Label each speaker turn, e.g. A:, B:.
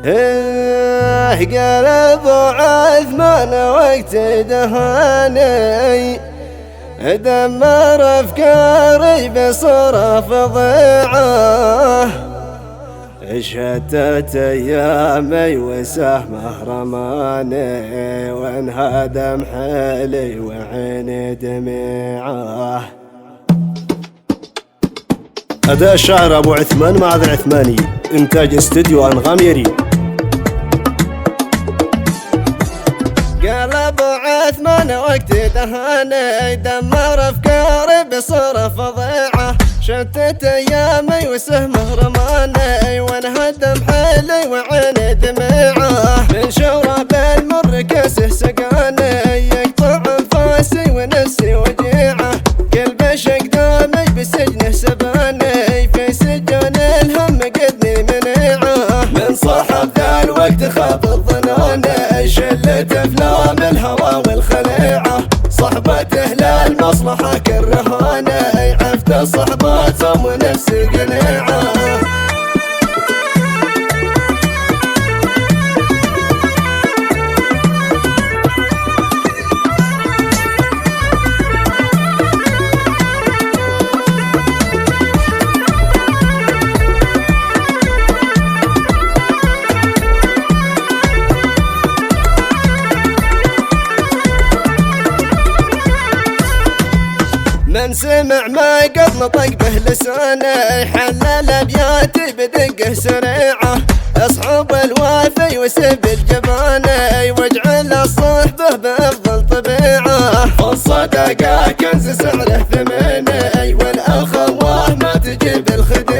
A: قال ابو عثمان وقت دهاني دمر افكاري بصرف ضيعه شتت ايامي وسهم رماني وانهدم حيلي وعيني دميعه. أداء الشاعر أبو عثمان معاذ العثماني، إنتاج استديو أنغام يريد. قال أبو عثمان وقت دهاني دمر أفكاري بصرف ضيعه شتت أيامي وسهمه رماني وانهدم حيلي وعيني دميعه من شرب المر كاسه سقاني يقطع أنفاسي ونفسي وجيعه قلبي شق دامي بسجنه سباني في سجن الهم قدني منيعه من صاحب ذا الوقت خاب الظناني شلة أفلام الهوى والخليعه صحبته للمصلحة كالرهاني عفت صحباتهم ونفسي قنيعه. من سمع ما قد نطق به لساني حلل ابياتي بدقه سريعه اصحاب الوافي وسب الجباني واجعل الصحبه بافضل طبيعه فالصدقه كنز سعره ثميني والاخوه ما تجيب الخدمه